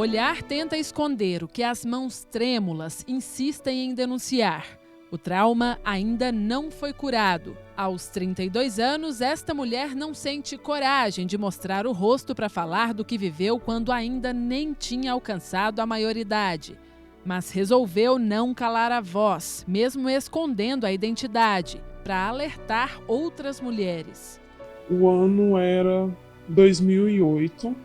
olhar tenta esconder o que as mãos trêmulas insistem em denunciar. O trauma ainda não foi curado. Aos 32 anos, esta mulher não sente coragem de mostrar o rosto para falar do que viveu quando ainda nem tinha alcançado a maioridade. Mas resolveu não calar a voz, mesmo escondendo a identidade, para alertar outras mulheres. O ano era 2008,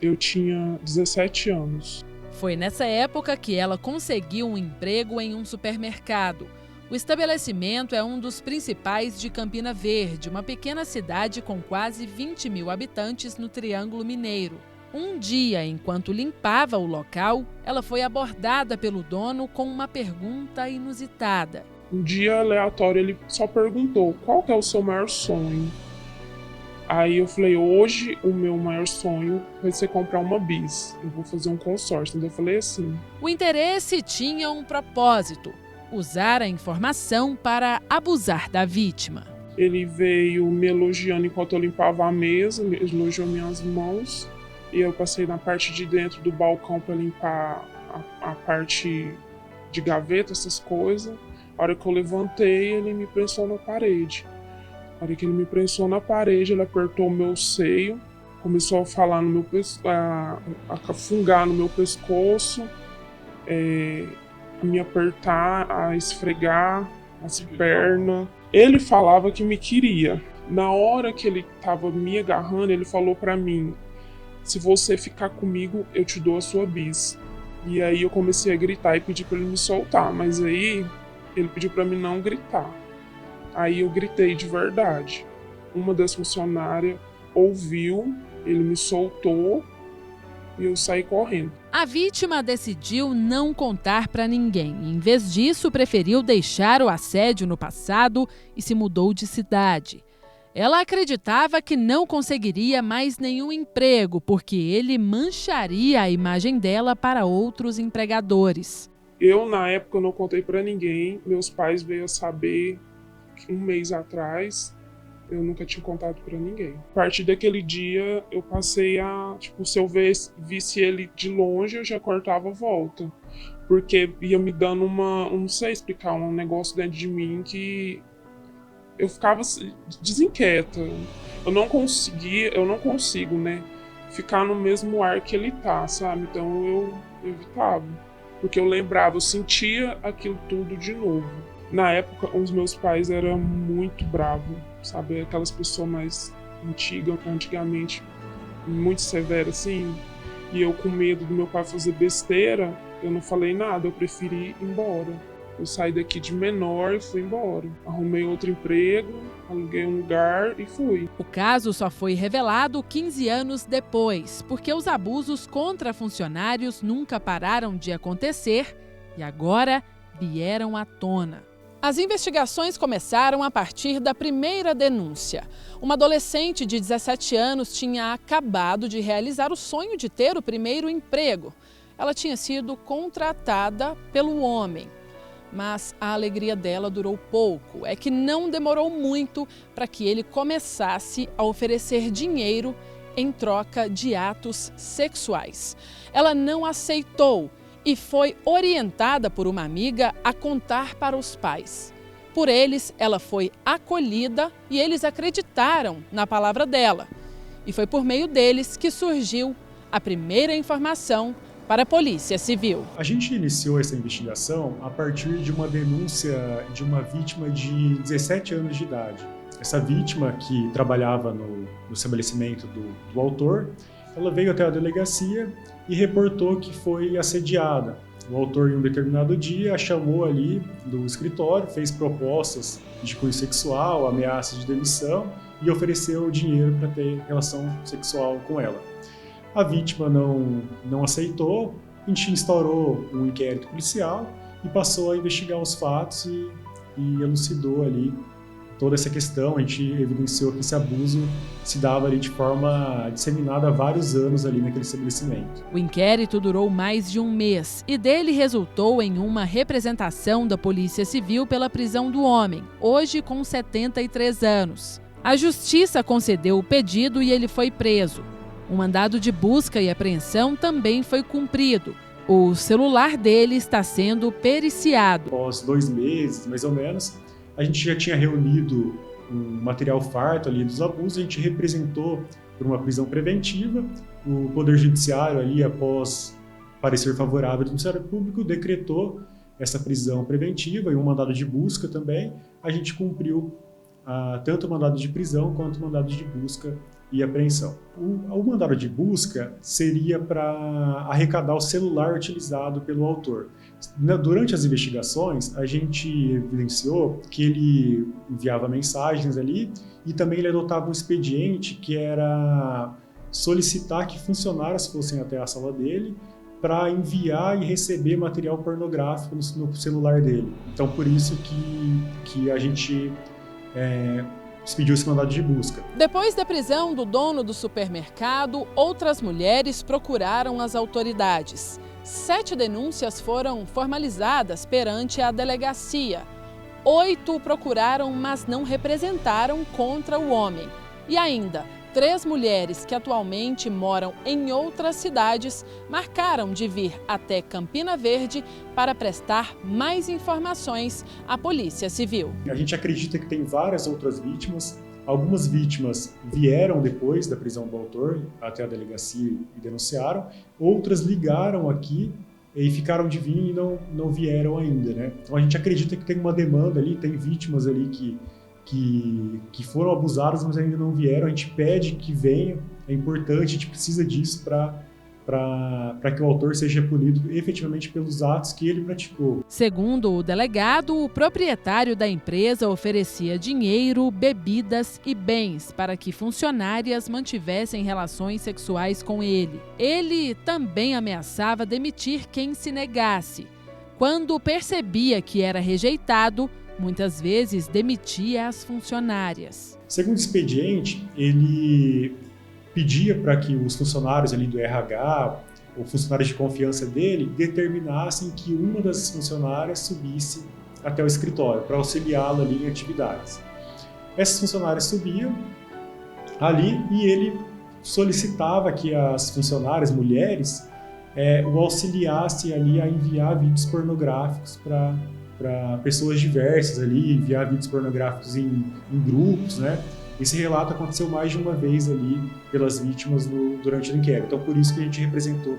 eu tinha 17 anos. Foi nessa época que ela conseguiu um emprego em um supermercado. O estabelecimento é um dos principais de Campina Verde, uma pequena cidade com quase 20 mil habitantes no Triângulo Mineiro. Um dia, enquanto limpava o local, ela foi abordada pelo dono com uma pergunta inusitada. Um dia aleatório ele só perguntou: qual que é o seu maior sonho? Aí eu falei: hoje o meu maior sonho vai ser comprar uma bis. Eu vou fazer um consórcio. Então eu falei assim. O interesse tinha um propósito: usar a informação para abusar da vítima. Ele veio me elogiando enquanto eu limpava a mesa, elogiou minhas mãos. E eu passei na parte de dentro do balcão para limpar a parte de gaveta, essas coisas. A hora que eu levantei, ele me prensou na parede. A hora que ele me prensou na parede, ele apertou o meu seio, começou a falar no meu a fungar no meu pescoço, a me apertar, a esfregar as pernas. Ele falava que me queria. Na hora que ele estava me agarrando, ele falou para mim: se você ficar comigo, eu te dou a sua bis. E aí eu comecei a gritar e pedir para ele me soltar, mas aí ele pediu para mim não gritar. Aí eu gritei de verdade. Uma das funcionárias ouviu, ele me soltou e eu saí correndo. A vítima decidiu não contar para ninguém. Em vez disso, preferiu deixar o assédio no passado e se mudou de cidade. Ela acreditava que não conseguiria mais nenhum emprego, porque ele mancharia a imagem dela para outros empregadores. Eu, na época, não contei para ninguém. Meus pais veio a saber um mês atrás. Eu nunca tinha contado para ninguém. A partir daquele dia, eu passei a... se eu visse ele de longe, eu já cortava a volta. Porque ia me dando não sei explicar, um negócio dentro de mim que... eu ficava desinquieta. Eu não consigo, né, ficar no mesmo ar que ele tá, sabe? Então eu evitava. Porque eu lembrava, eu sentia aquilo tudo de novo. Na época, os meus pais eram muito bravos, sabe? Aquelas pessoas mais antigamente, muito severas, assim. E eu, com medo do meu pai fazer besteira, eu não falei nada, eu preferi ir embora. Eu saí daqui de menor e fui embora. Arrumei outro emprego, aluguei um lugar e fui. O caso só foi revelado 15 anos depois, porque os abusos contra funcionários nunca pararam de acontecer e agora vieram à tona. As investigações começaram a partir da primeira denúncia. Uma adolescente de 17 anos tinha acabado de realizar o sonho de ter o primeiro emprego. Ela tinha sido contratada pelo homem. Mas a alegria dela durou pouco. É que não demorou muito para que ele começasse a oferecer dinheiro em troca de atos sexuais. Ela não aceitou e foi orientada por uma amiga a contar para os pais. Por eles, ela foi acolhida e eles acreditaram na palavra dela. E foi por meio deles que surgiu a primeira informação para a Polícia Civil. A gente iniciou essa investigação a partir de uma denúncia de uma vítima de 17 anos de idade. Essa vítima, que trabalhava no estabelecimento do autor, ela veio até a delegacia e reportou que foi assediada. O autor, em um determinado dia, a chamou ali do escritório, fez propostas de cunho sexual, ameaças de demissão e ofereceu dinheiro para ter relação sexual com ela. A vítima não aceitou, a gente instaurou um inquérito policial e passou a investigar os fatos e elucidou ali toda essa questão. A gente evidenciou que esse abuso se dava ali de forma disseminada há vários anos ali naquele estabelecimento. O inquérito durou mais de um mês e dele resultou em uma representação da Polícia Civil pela prisão do homem, hoje com 73 anos. A Justiça concedeu o pedido e ele foi preso. Um mandado de busca e apreensão também foi cumprido. O celular dele está sendo periciado. Após 2 meses, mais ou menos, a gente já tinha reunido um material farto ali dos abusos, a gente representou por uma prisão preventiva. O Poder Judiciário, ali, após parecer favorável do Ministério Público, decretou essa prisão preventiva e um mandado de busca também. A gente cumpriu tanto o mandado de prisão quanto o mandado de busca e apreensão. O mandado de busca seria para arrecadar o celular utilizado pelo autor. Durante as investigações, a gente evidenciou que ele enviava mensagens ali e também ele adotava um expediente que era solicitar que funcionários fossem até a sala dele para enviar e receber material pornográfico no celular dele. Então, por isso que a gente expediu esse mandado de busca. Depois da prisão do dono do supermercado, outras mulheres procuraram as autoridades. 7 denúncias foram formalizadas perante a delegacia. 8 o procuraram, mas não representaram contra o homem. E ainda, 3 mulheres que atualmente moram em outras cidades marcaram de vir até Campina Verde para prestar mais informações à Polícia Civil. A gente acredita que tem várias outras vítimas. Algumas vítimas vieram depois da prisão do autor até a delegacia e denunciaram. Outras ligaram aqui e ficaram de vir e não vieram ainda, né? Então a gente acredita que tem uma demanda ali, tem vítimas ali que foram abusadas, mas ainda não vieram. A gente pede que venham, é importante, a gente precisa disso para que o autor seja punido efetivamente pelos atos que ele praticou. Segundo o delegado, o proprietário da empresa oferecia dinheiro, bebidas e bens para que funcionárias mantivessem relações sexuais com ele. Ele também ameaçava demitir quem se negasse. Quando percebia que era rejeitado, muitas vezes demitia as funcionárias. Segundo o expediente, ele pedia para que os funcionários ali do RH, ou funcionários de confiança dele, determinassem que uma das funcionárias subisse até o escritório para auxiliá-la ali em atividades. Essas funcionárias subiam ali e ele solicitava que as funcionárias mulheres o auxiliassem ali a enviar vídeos pornográficos para pessoas diversas ali, enviar vídeos pornográficos em grupos, né? Esse relato aconteceu mais de uma vez ali pelas vítimas durante o inquérito. Então, por isso que a gente representou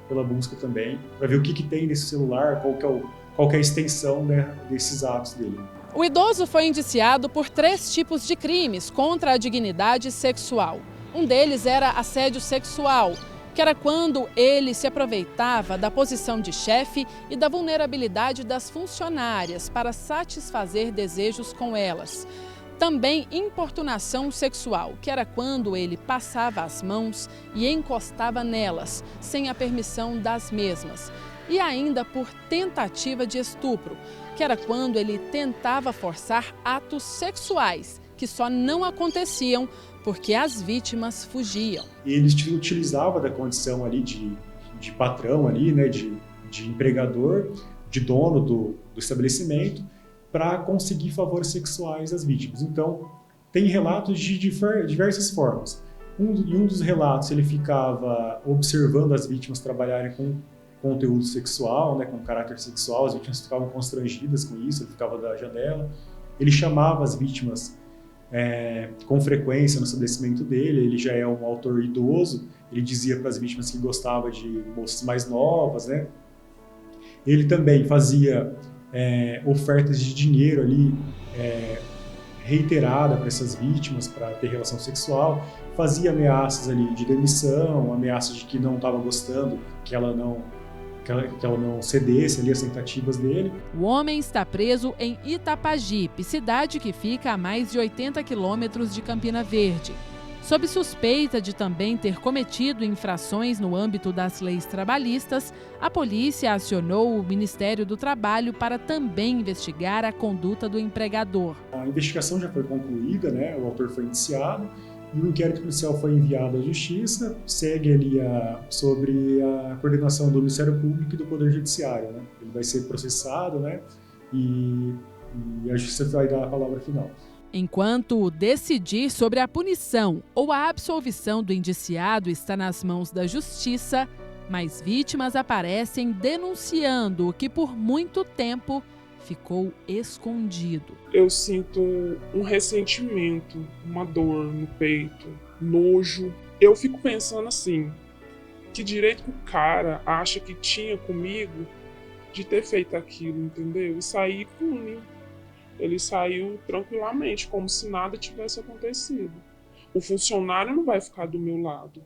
pela busca também, para ver o que tem nesse celular, qual que é a extensão, né, desses atos dele. O idoso foi indiciado por 3 tipos de crimes contra a dignidade sexual. Um deles era assédio sexual, que era quando ele se aproveitava da posição de chefe e da vulnerabilidade das funcionárias para satisfazer desejos com elas. Também importunação sexual, que era quando ele passava as mãos e encostava nelas, sem a permissão das mesmas. E ainda por tentativa de estupro, que era quando ele tentava forçar atos sexuais, que só não aconteciam porque as vítimas fugiam. Ele utilizava da condição ali de patrão, ali, né, de empregador, de dono do estabelecimento, para conseguir favores sexuais às vítimas. Então, tem relatos de diversas formas. Em um dos relatos, ele ficava observando as vítimas trabalharem com conteúdo sexual, né, com caráter sexual, as vítimas ficavam constrangidas com isso, ele ficava da janela. Ele chamava as vítimas com frequência no estabelecimento dele, ele já é um autor idoso, ele dizia para as vítimas que gostava de moças mais novas, né? Ele também fazia ofertas de dinheiro ali reiterada para essas vítimas para ter relação sexual, fazia ameaças ali de demissão, ameaças de que não estava gostando, que ela não cedesse ali as tentativas dele. O homem está preso em Itapajipe, cidade que fica a mais de 80 quilômetros de Campina Verde. Sob suspeita de também ter cometido infrações no âmbito das leis trabalhistas, a polícia acionou o Ministério do Trabalho para também investigar a conduta do empregador. A investigação já foi concluída, né? O autor foi indiciado e o inquérito policial foi enviado à Justiça, segue ali sobre a coordenação do Ministério Público e do Poder Judiciário, né? Ele vai ser processado, né? E a Justiça vai dar a palavra final. Enquanto decidir sobre a punição ou a absolvição do indiciado está nas mãos da justiça, mais vítimas aparecem denunciando o que por muito tempo ficou escondido. Eu sinto um ressentimento, uma dor no peito, nojo. Eu fico pensando assim, que direito que o cara acha que tinha comigo de ter feito aquilo, entendeu? E sair impune. Ele saiu tranquilamente, como se nada tivesse acontecido. O funcionário não vai ficar do meu lado.